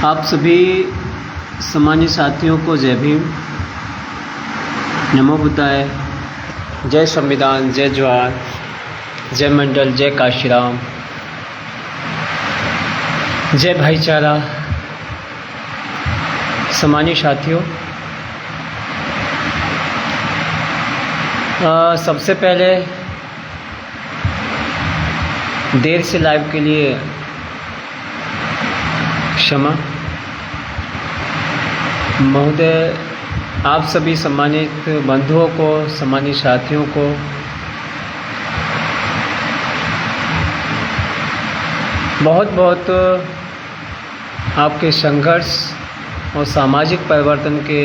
आप सभी सामान्य साथियों को जय भीम, नमो बुद्धाय, जय संविधान, जय जवान, जय मंडल, जय काशीराम, जय भाईचारा। सामान्य साथियों, सबसे पहले देर से लाइव के लिए क्षमा। महोदय, आप सभी सम्मानित बंधुओं को, सम्मानित साथियों को बहुत बहुत आपके संघर्ष और सामाजिक परिवर्तन के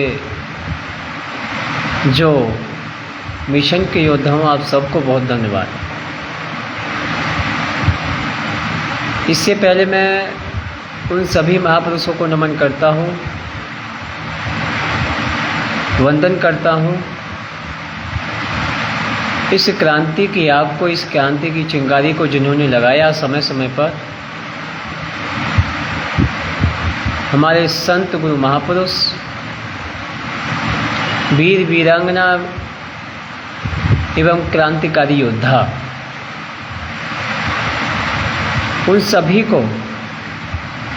जो मिशन के योद्धाओं, आप सबको बहुत धन्यवाद। इससे पहले मैं उन सभी महापुरुषों को नमन करता हूँ, वंदन करता हूँ। इस क्रांति की आग को, इस क्रांति की चिंगारी को जिन्होंने लगाया समय समय पर, हमारे संत गुरु महापुरुष, वीर वीरांगना एवं क्रांतिकारी योद्धा, उन सभी को,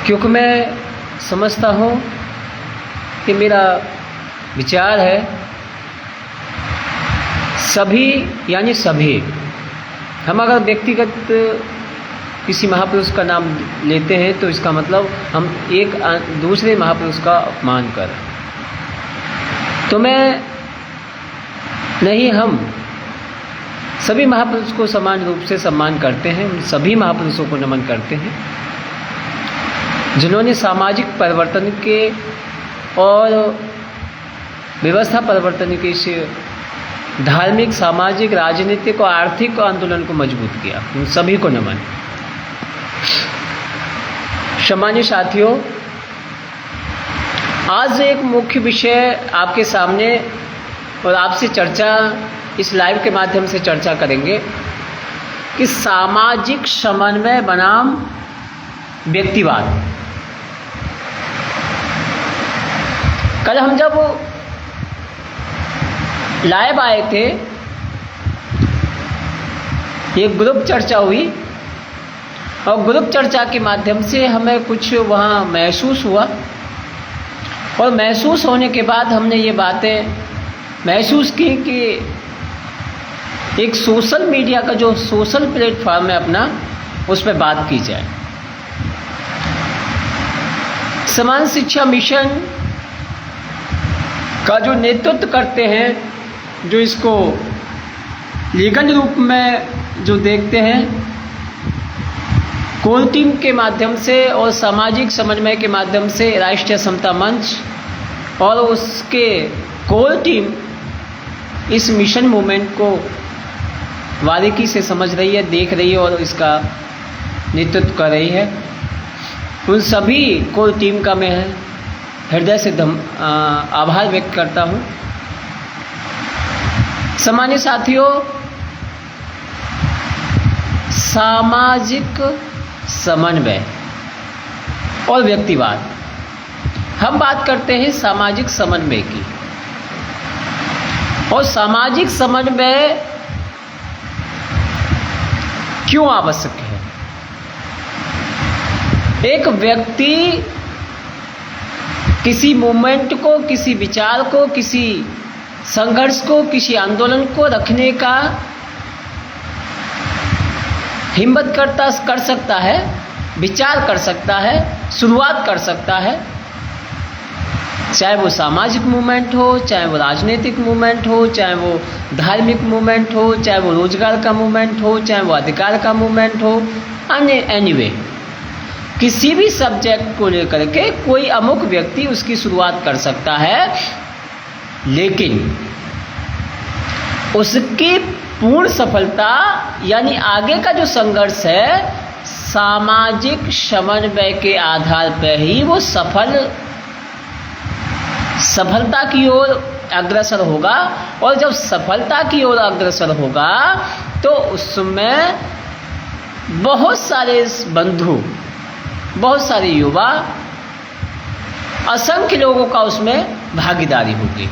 क्योंकि मैं समझता हूँ कि मेरा विचार है सभी यानी सभी। हम अगर व्यक्तिगत किसी महापुरुष का नाम लेते हैं तो इसका मतलब हम एक दूसरे महापुरुष का अपमान कर। तो मैं नहीं, हम सभी महापुरुष को समान रूप से सम्मान करते हैं, उन सभी महापुरुषों को नमन करते हैं जिन्होंने सामाजिक परिवर्तन के और व्यवस्था परिवर्तन के इस धार्मिक, सामाजिक, राजनीतिक और आर्थिक आंदोलन को मजबूत किया। उन सभी को नमन। सम्मानित साथियों, आज एक मुख्य विषय आपके सामने और आपसे चर्चा, इस लाइव के माध्यम से चर्चा करेंगे कि सामाजिक समन्वय बनाम व्यक्तिवाद। कल हम जब लाइव आए थे, एक ग्रुप चर्चा हुई और ग्रुप चर्चा के माध्यम से हमें कुछ वहाँ महसूस हुआ और महसूस होने के बाद हमने ये बातें महसूस की कि एक सोशल मीडिया का जो सोशल प्लेटफॉर्म है अपना, उस पर बात की जाए। समान शिक्षा मिशन का जो नेतृत्व करते हैं, जो इसको लीगल रूप में जो देखते हैं, कोर टीम के माध्यम से और सामाजिक समन्वय के माध्यम से राष्ट्रीय समता मंच और उसके कोर टीम इस मिशन मूवमेंट को बारीकी से समझ रही है, देख रही है और इसका नेतृत्व कर रही है। उन सभी कोर टीम का मैं हृदय से आभार व्यक्त करता हूँ। सामान्य साथियों, सामाजिक समन्वय और व्यक्तिवाद, हम बात करते हैं सामाजिक समन्वय की। और सामाजिक समन्वय क्यों आवश्यक है? एक व्यक्ति किसी मूवमेंट को, किसी विचार को, किसी संघर्ष को, किसी आंदोलन को रखने का हिम्मत कर सकता है, विचार कर सकता है, शुरुआत कर सकता है। चाहे वो सामाजिक मूवमेंट हो, चाहे वो राजनीतिक मूवमेंट हो, चाहे वो धार्मिक मूवमेंट हो, चाहे वो रोजगार का मूवमेंट हो, चाहे वो अधिकार का मूवमेंट हो, एनीवे किसी भी सब्जेक्ट को लेकर के कोई अमुक व्यक्ति उसकी शुरुआत कर सकता है, लेकिन उसकी पूर्ण सफलता यानी आगे का जो संघर्ष है, सामाजिक समन्वय के आधार पर ही वो सफलता की ओर अग्रसर होगा। और जब सफलता की ओर अग्रसर होगा तो उसमें बहुत सारे बंधु, बहुत सारे युवा असंख्य लोगों का उसमें भागीदारी होगी,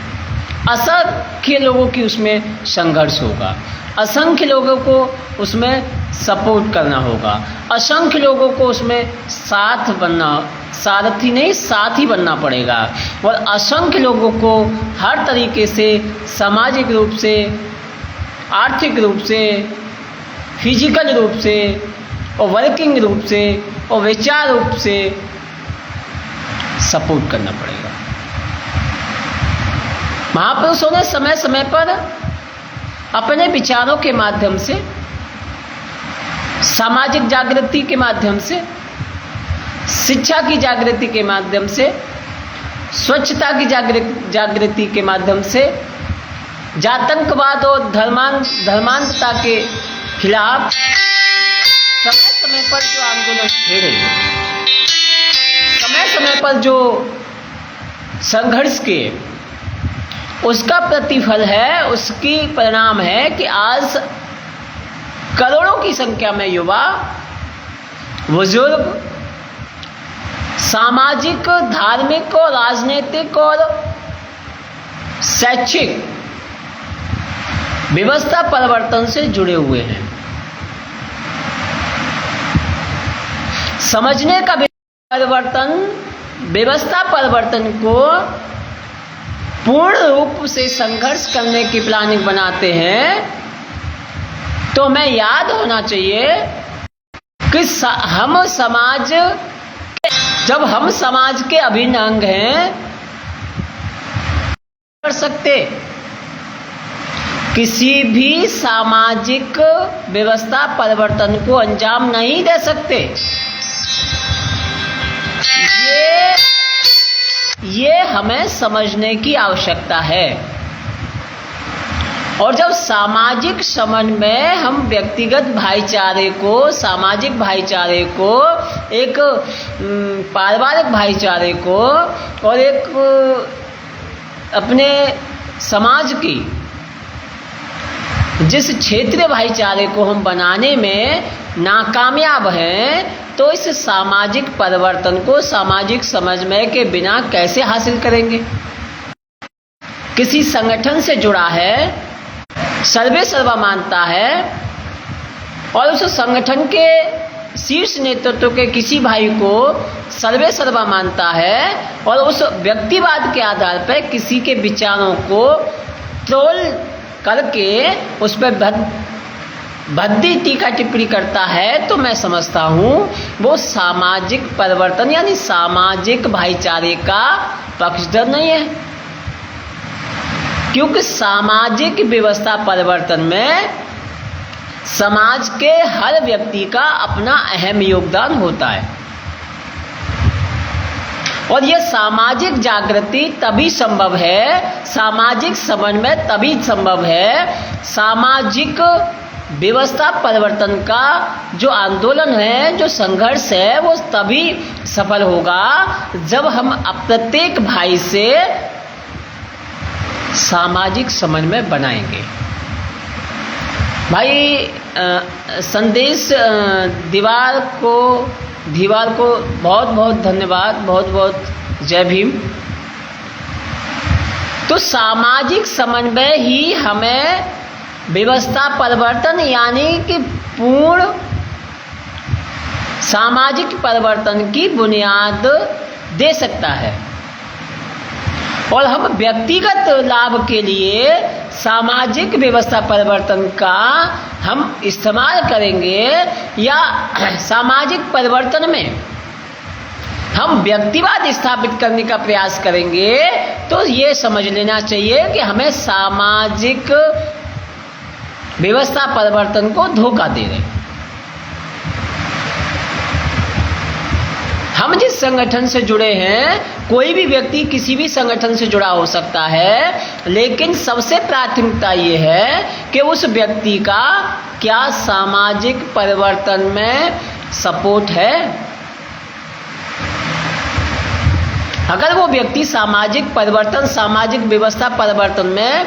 असंख्य लोगों की उसमें संघर्ष होगा, असंख्य लोगों को उसमें सपोर्ट करना होगा, असंख्य लोगों को उसमें साथ बनना, सारथी नहीं साथी बनना पड़ेगा, और असंख्य लोगों को हर तरीके से सामाजिक रूप से, आर्थिक रूप से, फिजिकल रूप से और वर्किंग रूप से और विचार रूप से सपोर्ट करना पड़ेगा। महापुरुषों ने समय समय पर अपने विचारों के माध्यम से, सामाजिक जागृति के माध्यम से, शिक्षा की जागृति के माध्यम से, स्वच्छता की जागृति के माध्यम से, जातंकवाद और धर्मांधता के खिलाफ समय समय पर जो आंदोलन छेड़े, समय समय पर जो संघर्ष किए, उसका प्रतिफल है, उसकी परिणाम है कि आज करोड़ों की संख्या में युवा, बुजुर्ग, सामाजिक, धार्मिक और राजनीतिक और शैक्षिक व्यवस्था परिवर्तन से जुड़े हुए हैं। समझने का परिवर्तन, व्यवस्था परिवर्तन को पूर्ण रूप से संघर्ष करने की प्लानिंग बनाते हैं, तो हमें याद होना चाहिए कि हम समाज, जब हम समाज के अभिन्न अंग हैं, कर सकते किसी भी सामाजिक व्यवस्था परिवर्तन को अंजाम नहीं दे सकते। ये हमें समझने की आवश्यकता है। और जब सामाजिक समन्वय, हम व्यक्तिगत भाईचारे को, सामाजिक भाईचारे को, एक पारिवारिक भाईचारे को और एक अपने समाज की जिस क्षेत्रीय भाईचारे को हम बनाने में नाकामयाब हैं, तो इस सामाजिक परिवर्तन को सामाजिक समन्वय के बिना कैसे हासिल करेंगे? किसी संगठन से जुड़ा है, सर्वे सर्वा मानता है और उस संगठन के शीर्ष नेतृत्व के किसी भाई को सर्वे सर्वा मानता है और उस व्यक्तिवाद के आधार पर किसी के विचारों को ट्रोल करके उस पर भद्दी टीका टिप्पणी करता है, तो मैं समझता हूँ वो सामाजिक परिवर्तन यानी सामाजिक भाईचारे का पक्षधर नहीं है। क्योंकि सामाजिक व्यवस्था परिवर्तन में समाज के हर व्यक्ति का अपना अहम योगदान होता है और यह सामाजिक जागृति तभी संभव है, सामाजिक समन्वय तभी संभव है, सामाजिक व्यवस्था परिवर्तन का जो आंदोलन है, जो संघर्ष है, वो तभी सफल होगा जब हम प्रत्येक भाई से सामाजिक समन्वय बनाएंगे। भाई संदेश दीवार को बहुत बहुत धन्यवाद, बहुत बहुत जय भीम। तो सामाजिक समन्वय ही हमें व्यवस्था परिवर्तन यानी कि पूर्ण सामाजिक परिवर्तन की बुनियाद दे सकता है और हम व्यक्तिगत लाभ के लिए सामाजिक व्यवस्था परिवर्तन का हम इस्तेमाल करेंगे या सामाजिक परिवर्तन में हम व्यक्तिवाद स्थापित करने का प्रयास करेंगे, तो ये समझ लेना चाहिए कि हमें सामाजिक व्यवस्था परिवर्तन को धोखा दे रहे। हम जिस संगठन से जुड़े हैं, कोई भी व्यक्ति किसी भी संगठन से जुड़ा हो सकता है, लेकिन सबसे प्राथमिकता ये है कि उस व्यक्ति का क्या सामाजिक परिवर्तन में सपोर्ट है। अगर वो व्यक्ति सामाजिक परिवर्तन, सामाजिक व्यवस्था परिवर्तन में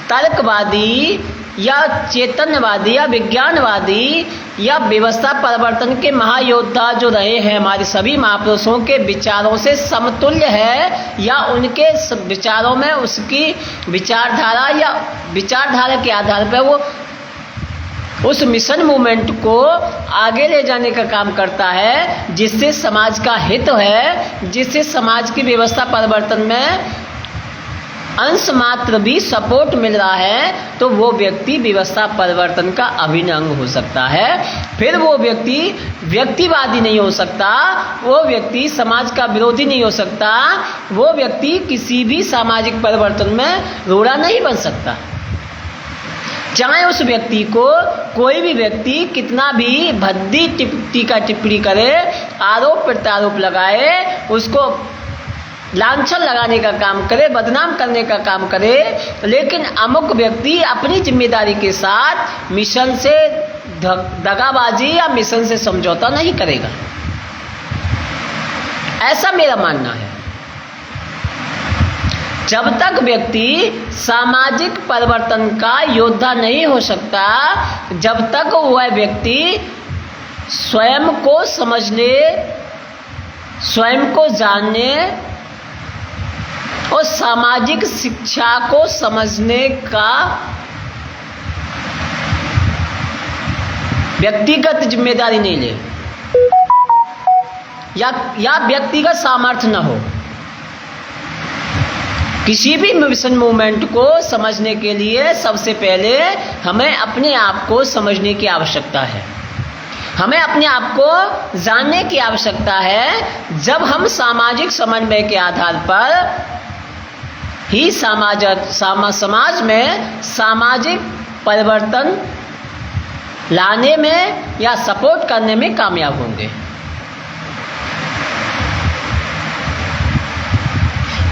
तर्कवादी या चैतन्यवादी या विज्ञानवादी या व्यवस्था परिवर्तन के महायोद्धा जो रहे हैं हमारे सभी महापुरुषों के विचारों से समतुल्य है, या उनके विचारों में उसकी विचारधारा या विचारधारा के आधार पर वो उस मिशन मूवमेंट को आगे ले जाने का काम करता है, जिससे समाज का हित है, जिससे समाज की व्यवस्था परिवर्तन में अंश मात्र भी सपोर्ट मिल रहा है, तो वो व्यक्ति व्यवस्था परिवर्तन का अभिन्न अंग हो सकता है। फिर वो व्यक्ति व्यक्तिवादी नहीं हो सकता, वो व्यक्ति समाज का विरोधी नहीं हो सकता, वो व्यक्ति किसी भी सामाजिक परिवर्तन में रोड़ा नहीं बन सकता। चाहे उस व्यक्ति को कोई भी व्यक्ति कितना भी भद्दी टीका टिप्पणी करे, आरोप प्रत्यारोप लगाए, उसको लांछन लगाने का काम करे, बदनाम करने का काम करे, लेकिन अमुक व्यक्ति अपनी जिम्मेदारी के साथ मिशन से दगाबाजी या मिशन से समझौता नहीं करेगा। ऐसा मेरा मानना है। जब तक व्यक्ति सामाजिक परिवर्तन का योद्धा नहीं हो सकता, जब तक वह व्यक्ति स्वयं को समझने, स्वयं को जानने और सामाजिक शिक्षा को समझने का व्यक्तिगत जिम्मेदारी नहीं ले, या व्यक्तिगत सामर्थ्य न हो, किसी भी मिशन मूवमेंट को समझने के लिए सबसे पहले हमें अपने आप को समझने की आवश्यकता है, हमें अपने आप को जानने की आवश्यकता है। जब हम सामाजिक समन्वय के आधार पर ही समाज में सामाजिक परिवर्तन लाने में या सपोर्ट करने में कामयाब होंगे।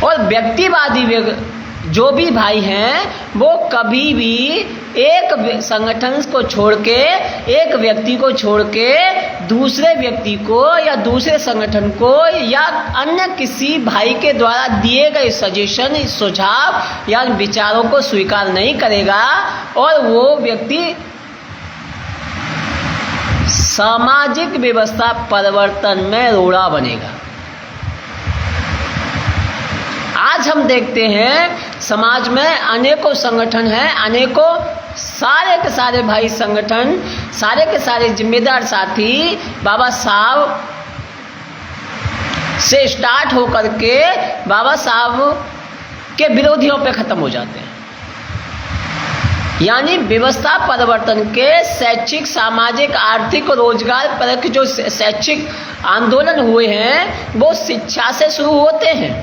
और व्यक्तिवादी जो भी भाई हैं वो कभी भी एक संगठन को छोड़ के, एक व्यक्ति को छोड़ के दूसरे व्यक्ति को या दूसरे संगठन को या अन्य किसी भाई के द्वारा दिए गए सजेशन, सुझाव या विचारों को स्वीकार नहीं करेगा, और वो व्यक्ति सामाजिक व्यवस्था परिवर्तन में रोड़ा बनेगा। आज हम देखते हैं समाज में अनेकों संगठन हैं, अनेकों सारे के सारे भाई संगठन, सारे के सारे जिम्मेदार साथी बाबा साहब से स्टार्ट होकर के बाबा साहब के विरोधियों पे खत्म हो जाते हैं। यानी व्यवस्था परिवर्तन के शैक्षिक, सामाजिक, आर्थिक और रोजगार परक जो शैक्षिक आंदोलन हुए हैं वो शिक्षा से शुरू होते हैं।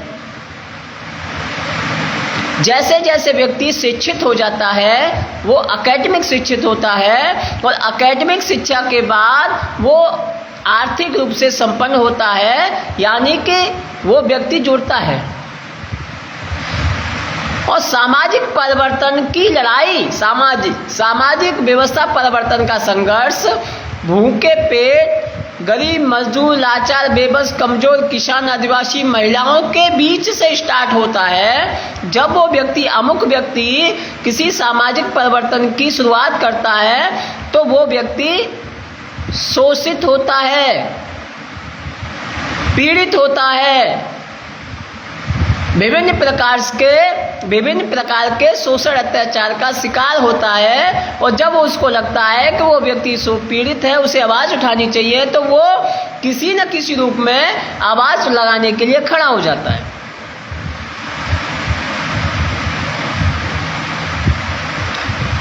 जैसे जैसे व्यक्ति शिक्षित हो जाता है वो एकेडमिक शिक्षित होता है, और एकेडमिक शिक्षा के बाद वो आर्थिक रूप से संपन्न होता है, यानी कि वो व्यक्ति जुड़ता है। और सामाजिक परिवर्तन की लड़ाई, सामाजिक व्यवस्था परिवर्तन का संघर्ष भूखे पेट, गरीब, मजदूर, लाचार, बेबस, कमजोर, किसान, आदिवासी, महिलाओं के बीच से स्टार्ट होता है। जब वो व्यक्ति, अमुक व्यक्ति किसी सामाजिक परिवर्तन की शुरुआत करता है तो वो व्यक्ति शोषित होता है, पीड़ित होता है, विभिन्न प्रकार के शोषण अत्याचार का शिकार होता है। और जब उसको लगता है कि वो व्यक्ति पीड़ित है, उसे आवाज़ उठानी चाहिए, तो वो किसी न किसी रूप में आवाज़ लगाने के लिए खड़ा हो जाता है।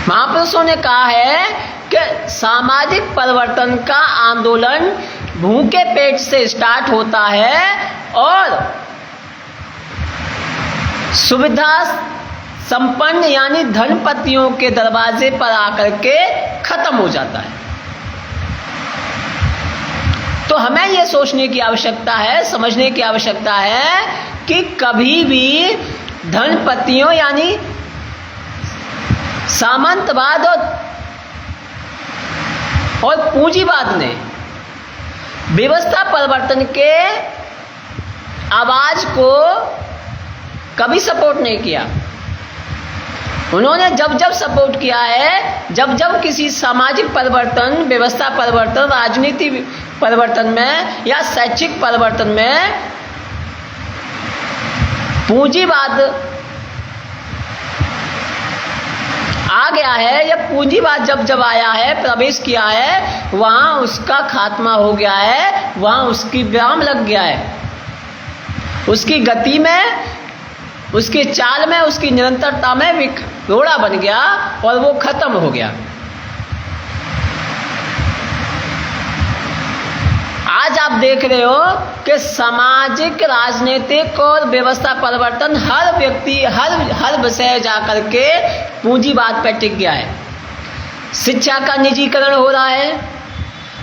महापुरुषों ने कहा है कि सामाजिक परिवर्तन का आंदोलन भूखे पेट से स्टार्ट होता है और सुविधा संपन्न यानी धनपतियों के दरवाजे पर आकर के खत्म हो जाता है। तो हमें यह सोचने की आवश्यकता है, समझने की आवश्यकता है कि कभी भी धनपतियों यानी सामंतवाद और पूंजीवाद ने व्यवस्था परिवर्तन के आवाज को कभी सपोर्ट नहीं किया। उन्होंने जब जब सपोर्ट किया है, जब जब किसी सामाजिक परिवर्तन, व्यवस्था परिवर्तन, राजनीति परिवर्तन में या शैक्षिक परिवर्तन में पूंजीवाद आ गया है या पूंजीवाद जब जब आया है, प्रवेश किया है, वहां उसका खात्मा हो गया है, वहां उसकी विराम लग गया है। उसकी गति में, उसकी चाल में, उसकी निरंतरता में रोड़ा बन गया और वो खत्म हो गया। आज आप देख रहे हो कि सामाजिक, राजनीतिक और व्यवस्था परिवर्तन हर व्यक्ति, हर विषय जाकर के पूंजीवाद पर टिक गया है। शिक्षा का निजीकरण हो रहा है,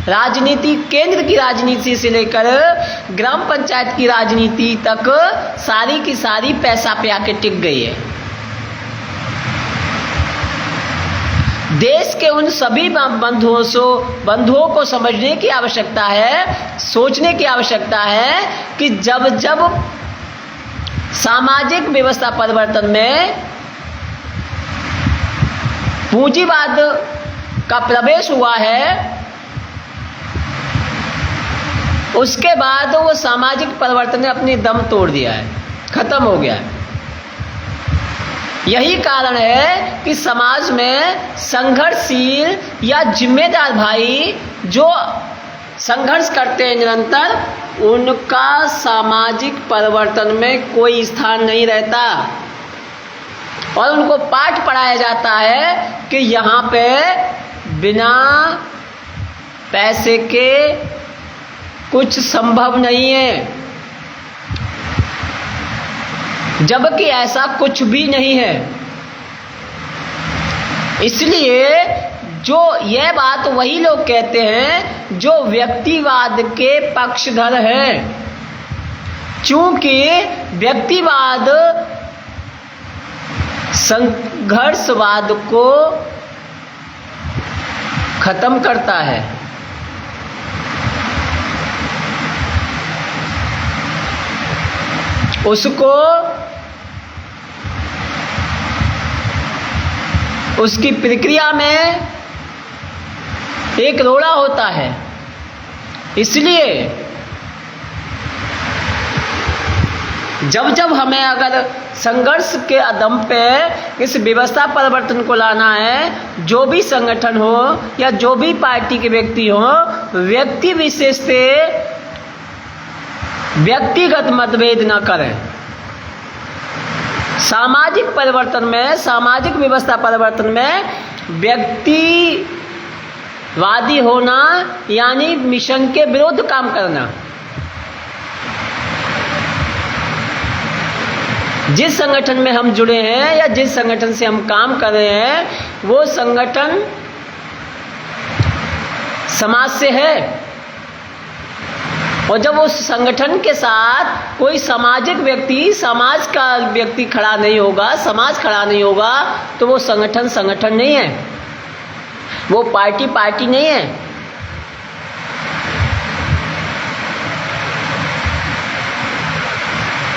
राजनीति, केंद्र की राजनीति से लेकर ग्राम पंचायत की राजनीति तक सारी की सारी पैसा पे आके टिक गई है। देश के उन सभी बंधुओं को समझने की आवश्यकता है, सोचने की आवश्यकता है कि जब जब सामाजिक व्यवस्था परिवर्तन में पूंजीवाद का प्रवेश हुआ है, उसके बाद वो सामाजिक परिवर्तन ने अपनी दम तोड़ दिया है, खत्म हो गया है। यही कारण है कि समाज में संघर्षशील या जिम्मेदार भाई जो संघर्ष करते हैं निरंतर, उनका सामाजिक परिवर्तन में कोई स्थान नहीं रहता और उनको पाठ पढ़ाया जाता है कि यहाँ पे बिना पैसे के कुछ संभव नहीं है, जबकि ऐसा कुछ भी नहीं है। इसलिए जो यह बात वही लोग कहते हैं जो व्यक्तिवाद के पक्षधर हैं, चूंकि व्यक्तिवाद संघर्षवाद को खत्म करता है। उसको उसकी प्रक्रिया में एक रोड़ा होता है। इसलिए जब जब हमें अगर संघर्ष के अदम पे इस व्यवस्था परिवर्तन को लाना है, जो भी संगठन हो या जो भी पार्टी के व्यक्ति हो, व्यक्ति विशेष से व्यक्तिगत मतभेद न करें। सामाजिक परिवर्तन में, सामाजिक व्यवस्था परिवर्तन में व्यक्तिवादी होना यानी मिशन के विरुद्ध काम करना। जिस संगठन में हम जुड़े हैं या जिस संगठन से हम काम कर रहे हैं, वो संगठन समाज से है, और जब उस संगठन के साथ कोई सामाजिक व्यक्ति, समाज का व्यक्ति खड़ा नहीं होगा, समाज खड़ा नहीं होगा, तो वो संगठन संगठन नहीं है, वो पार्टी पार्टी नहीं है।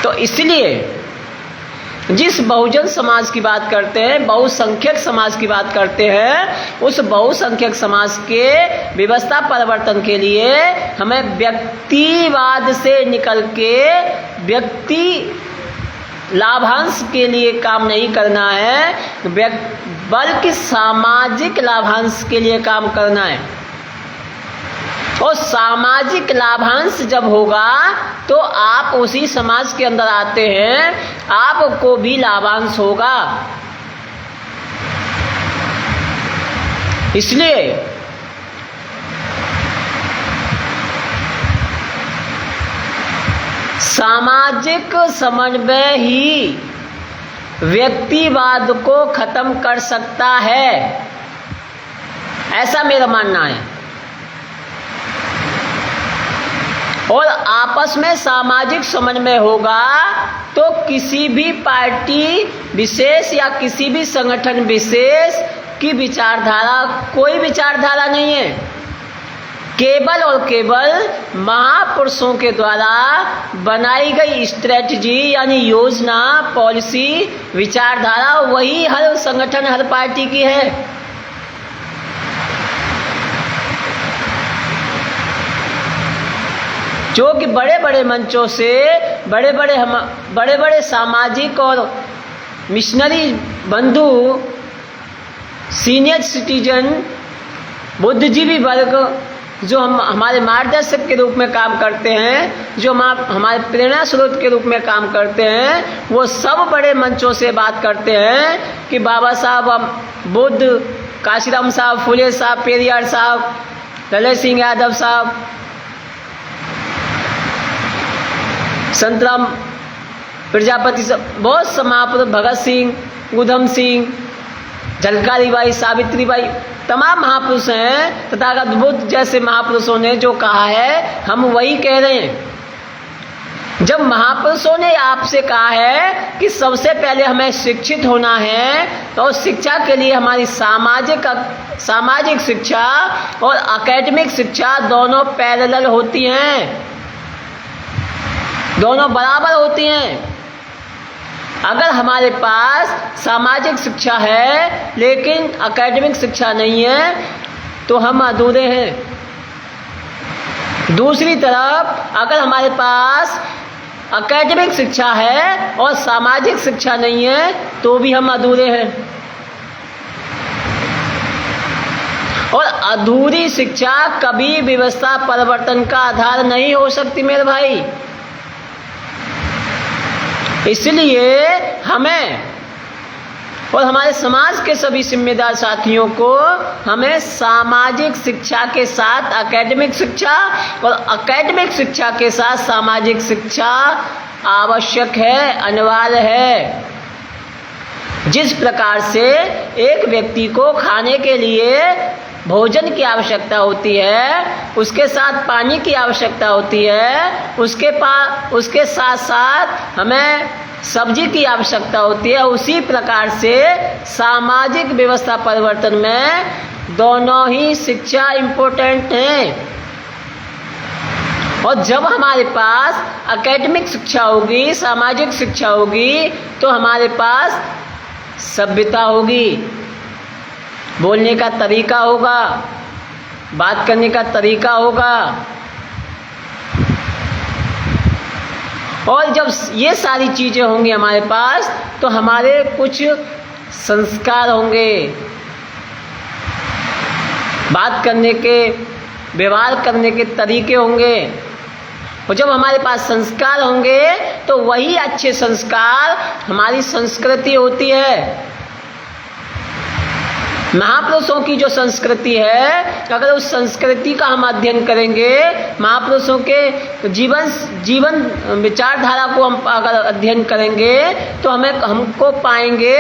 तो इसलिए जिस बहुजन समाज की बात करते हैं, बहुसंख्यक समाज की बात करते हैं, उस बहुसंख्यक समाज के व्यवस्था परिवर्तन के लिए हमें व्यक्तिवाद से निकल के व्यक्ति लाभांश के लिए काम नहीं करना है, बल्कि सामाजिक लाभांश के लिए काम करना है। और सामाजिक लाभांश जब होगा तो आप उसी समाज के अंदर आते हैं, आपको भी लाभांश होगा। इसलिए सामाजिक समन्वय ही व्यक्तिवाद को खत्म कर सकता है, ऐसा मेरा मानना है। और आपस में सामाजिक समन्वय होगा तो किसी भी पार्टी विशेष या किसी भी संगठन विशेष की विचारधारा कोई विचारधारा नहीं है, केवल और केवल महापुरुषों के द्वारा बनाई गई स्ट्रेटजी यानी योजना, पॉलिसी, विचारधारा वही हर संगठन, हर पार्टी की है। जो कि बड़े बड़े मंचों से बड़े बड़े सामाजिक और मिशनरी बंधु, सीनियर सिटीजन, बुद्धिजीवी वर्ग जो हमारे मार्गदर्शक के रूप में काम करते हैं, जो हमारे प्रेरणा स्रोत के रूप में काम करते हैं, वो सब बड़े मंचों से बात करते हैं कि बाबा साहब बुद्ध, काशीराम साहब, फुले साहब, पेरियार साहब, ललित सिंह यादव साहब, संतराम प्रजापति साहब, बहुत से महापुरुष, भगत सिंह, उधम सिंह, झलकारी बाई, सावित्री बाई, तमाम महापुरुष हैं। तथागत बुद्ध जैसे महापुरुषों ने जो कहा है हम वही कह रहे हैं। जब महापुरुषों ने आपसे कहा है कि सबसे पहले हमें शिक्षित होना है, तो शिक्षा के लिए हमारी सामाजिक शिक्षा और एकेडमिक शिक्षा दोनों पैरेलल होती हैं, दोनों बराबर होती हैं। अगर हमारे पास सामाजिक शिक्षा है लेकिन एकेडमिक शिक्षा नहीं है तो हम अधूरे हैं। दूसरी तरफ अगर हमारे पास एकेडमिक शिक्षा है और सामाजिक शिक्षा नहीं है तो भी हम अधूरे हैं। और अधूरी शिक्षा कभी व्यवस्था परिवर्तन का आधार नहीं हो सकती मेरे भाई। इसलिए हमें और हमारे समाज के सभी जिम्मेदार साथियों को हमें सामाजिक शिक्षा के साथ एकेडमिक शिक्षा और एकेडमिक शिक्षा के साथ सामाजिक शिक्षा आवश्यक है, अनिवार्य है। जिस प्रकार से एक व्यक्ति को खाने के लिए भोजन की आवश्यकता होती है, उसके साथ पानी की आवश्यकता होती है, उसके साथ साथ हमें सब्जी की आवश्यकता होती है, उसी प्रकार से सामाजिक व्यवस्था परिवर्तन में दोनों ही शिक्षा इम्पोर्टेंट हैं। और जब हमारे पास एकेडमिक शिक्षा होगी, सामाजिक शिक्षा होगी, तो हमारे पास सभ्यता होगी, बोलने का तरीका होगा, बात करने का तरीका होगा। और जब ये सारी चीज़ें होंगी हमारे पास तो हमारे कुछ संस्कार होंगे, बात करने के, व्यवहार करने के तरीके होंगे। और जब हमारे पास संस्कार होंगे तो वही अच्छे संस्कार हमारी संस्कृति होती है। महापुरुषों की जो संस्कृति है, अगर उस संस्कृति का हम अध्ययन करेंगे, महापुरुषों के जीवन विचारधारा को हम अगर अध्ययन करेंगे तो हमको पाएंगे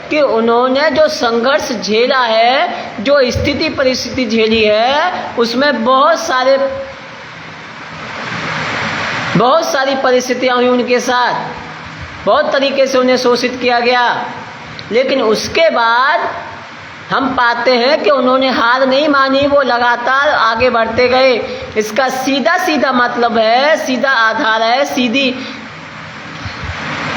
कि उन्होंने जो संघर्ष झेला है, जो स्थिति परिस्थिति झेली है, उसमें बहुत सारी परिस्थितियां हुई उनके साथ, बहुत तरीके से उन्हें शोषित किया गया। लेकिन उसके बाद हम पाते हैं कि उन्होंने हार नहीं मानी, वो लगातार आगे बढ़ते गए। इसका सीधा मतलब है, सीधा आधार है,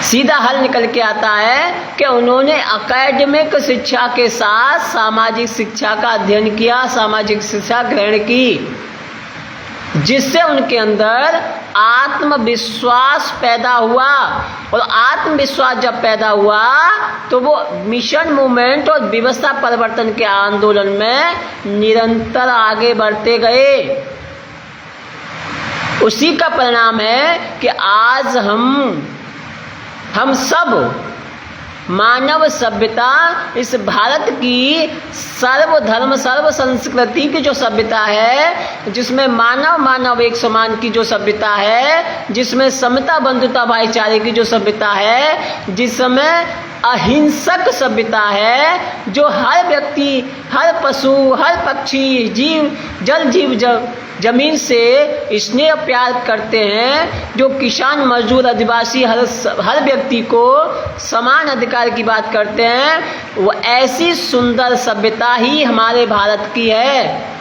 सीधा हल निकल के आता है कि उन्होंने एकेडमिक शिक्षा के साथ सामाजिक शिक्षा का अध्ययन किया, सामाजिक शिक्षा ग्रहण की, जिससे उनके अंदर आत्मविश्वास पैदा हुआ। और आत्मविश्वास जब पैदा हुआ तो वो मिशन मूवमेंट और व्यवस्था परिवर्तन के आंदोलन में निरंतर आगे बढ़ते गए। उसी का परिणाम है कि आज हम सब मानव सभ्यता, इस भारत की सर्वधर्म सर्व संस्कृति की जो सभ्यता है, जिसमें मानव एक समान की जो सभ्यता है, जिसमें समता बंधुता भाईचारे की जो सभ्यता है, जिसमें अहिंसक सभ्यता है, जो हर व्यक्ति, हर पशु, हर पक्षी, जीव जमीन से स्नेह प्यार करते हैं, जो किसान, मजदूर, आदिवासी हर व्यक्ति को समान अधिकार की बात करते हैं, वो ऐसी सुंदर सभ्यता ही हमारे भारत की है।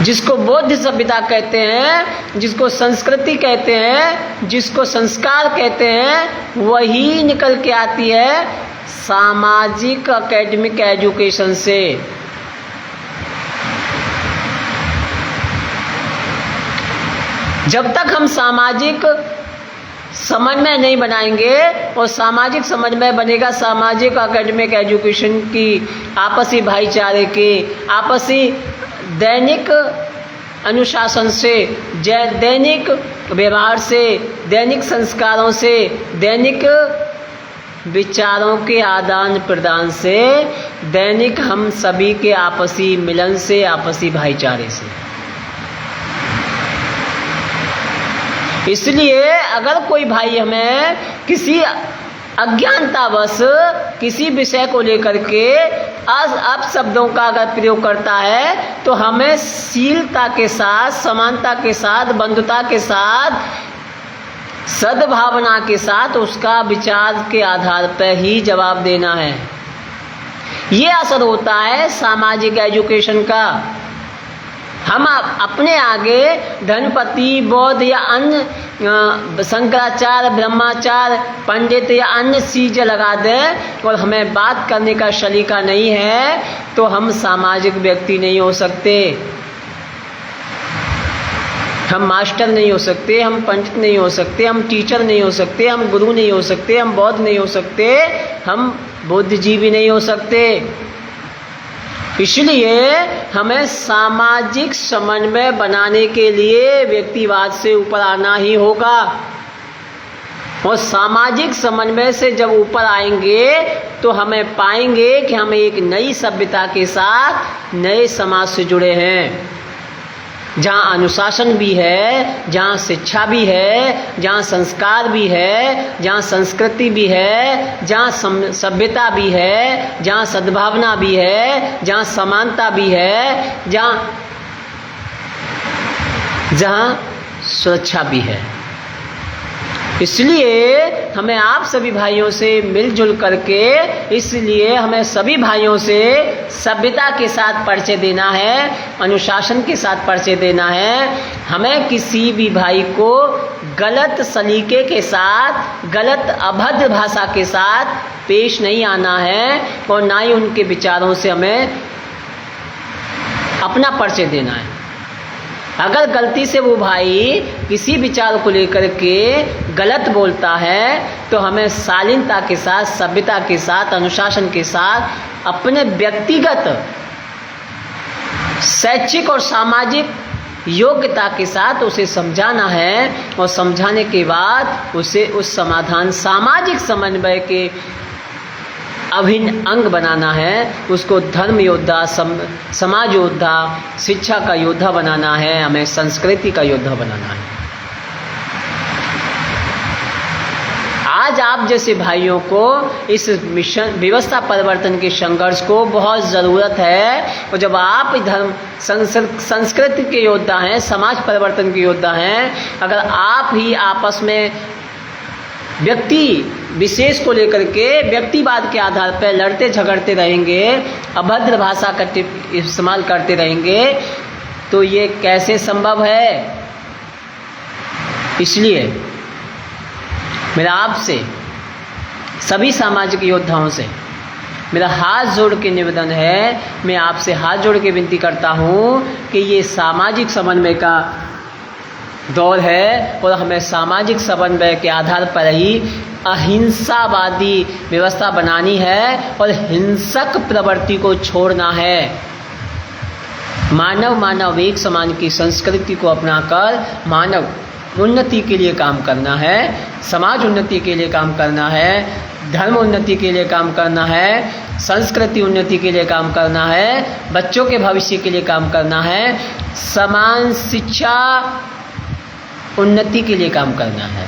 जिसको बौद्ध सभ्यता कहते हैं, जिसको संस्कृति कहते हैं, जिसको संस्कार कहते हैं, वही निकल के आती है सामाजिक एकेडमिक एजुकेशन से। जब तक हम सामाजिक समन्वय नहीं बनाएंगे, और सामाजिक समन्वय बनेगा सामाजिक एकेडमिक एजुकेशन की, आपसी भाईचारे के, आपसी दैनिक अनुशासन से, दैनिक व्यवहार से, दैनिक संस्कारों से, दैनिक विचारों के आदान प्रदान से, दैनिक हम सभी के आपसी मिलन से, आपसी भाईचारे से। इसलिए अगर कोई भाई हमें किसी अज्ञानतावश किसी विषय को लेकर के अपशब्दों का अगर प्रयोग करता है, तो हमें शीलता के साथ, समानता के साथ, बंधुता के साथ, सद्भावना के साथ उसका विचार के आधार पर ही जवाब देना है। ये असर होता है सामाजिक एजुकेशन का। हम अपने आगे धनपति, बौद्ध या अन्य शंकराचार्य, ब्रह्माचार्य, पंडित या अन्य चीज लगा दें और हमें बात करने का सलीका नहीं है, तो हम सामाजिक व्यक्ति नहीं हो सकते। हम मास्टर नहीं हो सकते, हम पंडित नहीं हो सकते, हम टीचर नहीं हो सकते, हम गुरु नहीं हो सकते, हम बौद्ध नहीं हो सकते, हम बुद्धिजीवी नहीं हो सकते। इसलिए हमें सामाजिक समन्वय बनाने के लिए व्यक्तिवाद से ऊपर आना ही होगा, और सामाजिक समन्वय से जब ऊपर आएंगे तो हमें पाएंगे कि हम एक नई सभ्यता के साथ नए समाज से जुड़े हैं, जहाँ अनुशासन भी है, जहाँ शिक्षा भी है, जहाँ संस्कार भी है, जहाँ संस्कृति भी है, जहाँ सभ्यता भी है, जहाँ सद्भावना भी है, जहाँ समानता भी है, जहाँ सुरक्षा भी है। इसलिए हमें आप सभी भाइयों से मिलजुल करके, इसलिए हमें सभी भाइयों से सभ्यता के साथ परिचय देना है, अनुशासन के साथ परिचय देना है। हमें किसी भी भाई को गलत सलीके के साथ, गलत अभद्र भाषा के साथ पेश नहीं आना है, और ना ही उनके विचारों से हमें अपना परिचय देना है। अगर गलती से वो भाई किसी विचार को लेकर के गलत बोलता है, तो हमें शालीनता के साथ, सभ्यता के साथ, अनुशासन के साथ अपने व्यक्तिगत शैक्षिक और सामाजिक योग्यता के साथ उसे समझाना है, और समझाने के बाद उसे उस समाधान, सामाजिक समन्वय के अभिन्न अंग बनाना है। उसको धर्म योद्धा, समाज योद्धा, शिक्षा का योद्धा बनाना है, हमें संस्कृति का योद्धा बनाना है। आज आप जैसे भाइयों को इस मिशन व्यवस्था परिवर्तन के संघर्ष को बहुत ज़रूरत है, और जब आप धर्म संस्कृति के योद्धा हैं, समाज परिवर्तन के योद्धा हैं, अगर आप ही आपस में व्यक्ति विशेष को लेकर के व्यक्तिवाद के आधार पर लड़ते झगड़ते रहेंगे, अभद्र भाषा का इस्तेमाल करते रहेंगे, तो ये कैसे संभव है। इसलिए मेरा आपसे सभी सामाजिक योद्धाओं से मेरा हाथ जोड़ के निवेदन है, मैं आपसे हाथ जोड़ के विनती करता हूँ कि ये सामाजिक समन्वय का दौर है, और हमें सामाजिक समन्वय के आधार पर ही अहिंसावादी व्यवस्था बनानी है, और हिंसक प्रवृत्ति को छोड़ना है। मानव एक समान की संस्कृति को अपनाकर मानव उन्नति के लिए काम करना है, समाज उन्नति के लिए काम करना है, धर्म उन्नति के लिए काम करना है, संस्कृति उन्नति के लिए काम करना है, बच्चों के भविष्य के लिए काम करना है, समान शिक्षा उन्नति के लिए काम करना है।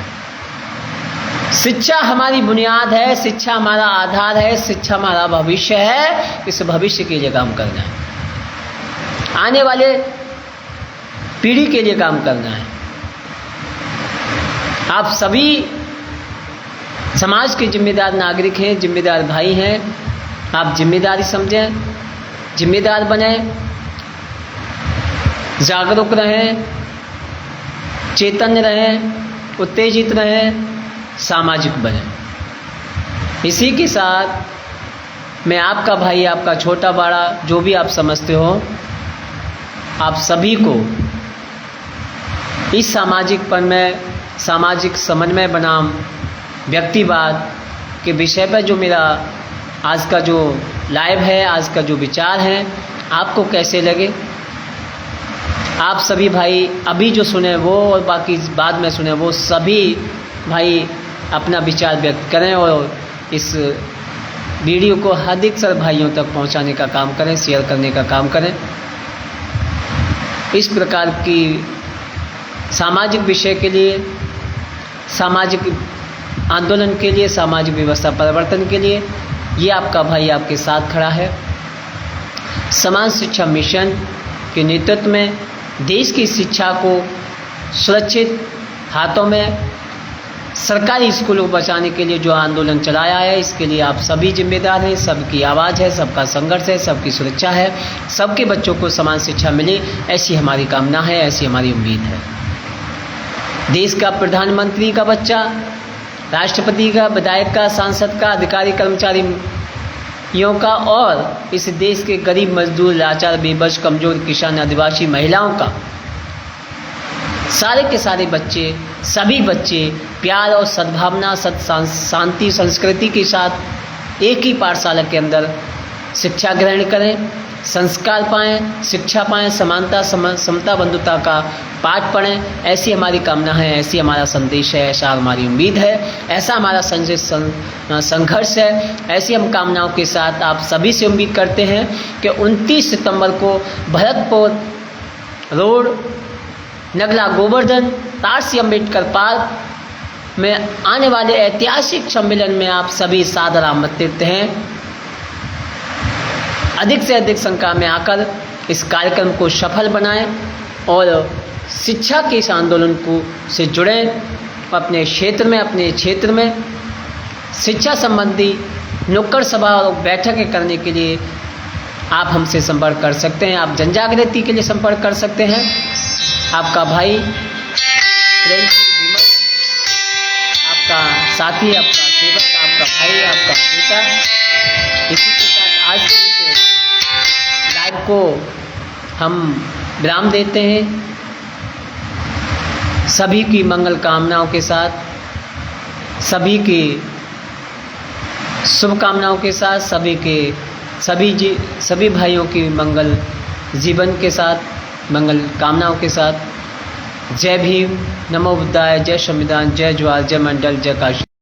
शिक्षा हमारी बुनियाद है, शिक्षा हमारा आधार है, शिक्षा हमारा भविष्य है। इस भविष्य के लिए काम करना है, आने वाले पीढ़ी के लिए काम करना है। आप सभी समाज के जिम्मेदार नागरिक हैं, जिम्मेदार भाई हैं। आप जिम्मेदारी समझें, जिम्मेदार बने, जागरूक रहें, चैतन्य रहें, उत्तेजित रहें, सामाजिक बनें। इसी के साथ मैं आपका भाई, आपका छोटा बड़ा जो भी आप समझते हो, आप सभी को इस सामाजिकपन में, सामाजिक समन्वय बनाम व्यक्तिवाद के विषय पर जो मेरा आज का जो लाइव है, आज का जो विचार है, आपको कैसे लगे। आप सभी भाई अभी जो सुने वो और बाकी बाद में सुने वो सभी भाई अपना विचार व्यक्त करें और इस वीडियो को अधिक से भाइयों तक पहुंचाने का काम करें, शेयर करने का काम करें। इस प्रकार की सामाजिक विषय के लिए, सामाजिक आंदोलन के लिए, सामाजिक व्यवस्था परिवर्तन के लिए ये आपका भाई आपके साथ खड़ा है। समान शिक्षा मिशन के नेतृत्व में देश की शिक्षा को सुरक्षित हाथों में सरकारी स्कूलों को बचाने के लिए जो आंदोलन चलाया है, इसके लिए आप सभी जिम्मेदार हैं। सबकी आवाज़ है, सबका संघर्ष है, सबकी सुरक्षा है, सबके बच्चों को समान शिक्षा मिले, ऐसी हमारी कामना है, ऐसी हमारी उम्मीद है। देश का प्रधानमंत्री का बच्चा, राष्ट्रपति का, विधायक का, सांसद का, अधिकारी कर्मचारियों का और इस देश के गरीब, मजदूर, लाचार, बेबस, कमज़ोर, किसान, आदिवासी, महिलाओं का, सारे के सारे बच्चे, सभी बच्चे प्यार और सद्भावना, शांति, संस्कृति के साथ एक ही पाठशाला के अंदर शिक्षा ग्रहण करें, संस्कार पाएं, शिक्षा पाएं, समानता, समता, बंधुता का पाठ पढ़ें। ऐसी हमारी कामना है, ऐसी हमारा संदेश है, ऐसा हमारी उम्मीद है, ऐसा हमारा संघर्ष है। ऐसी हम कामनाओं के साथ आप सभी से उम्मीद करते हैं कि 29 सितंबर को भरतपुर रोड, नगला गोवर्धन, तारसी अम्बेडकर पार्क में आने वाले ऐतिहासिक सम्मेलन में आप सभी सादर आमंत्रित हैं। अधिक से अधिक संख्या में आकर इस कार्यक्रम को सफल बनाएं और शिक्षा के इस आंदोलन को से जुड़ें। अपने क्षेत्र में शिक्षा संबंधी नुक्कड़ सभा और बैठकें करने के लिए आप हमसे संपर्क कर सकते हैं। आप जनजागृति के लिए संपर्क कर सकते हैं। आपका भाई प्रेम सिंह विमल, आपका साथी, आपका सेवक, आपका भाई, आपका बेटा। इसी के साथ आज के इस लाइव को हम विराम देते हैं। सभी की मंगल कामनाओं के साथ, सभी की शुभकामनाओं के साथ, सभी भाइयों की मंगल जीवन के साथ, मंगल कामनाओं के साथ। जय भीम, नमो बुद्धाय, जय संविधान, जय ज्वाल, जय मंडल, जय काशी।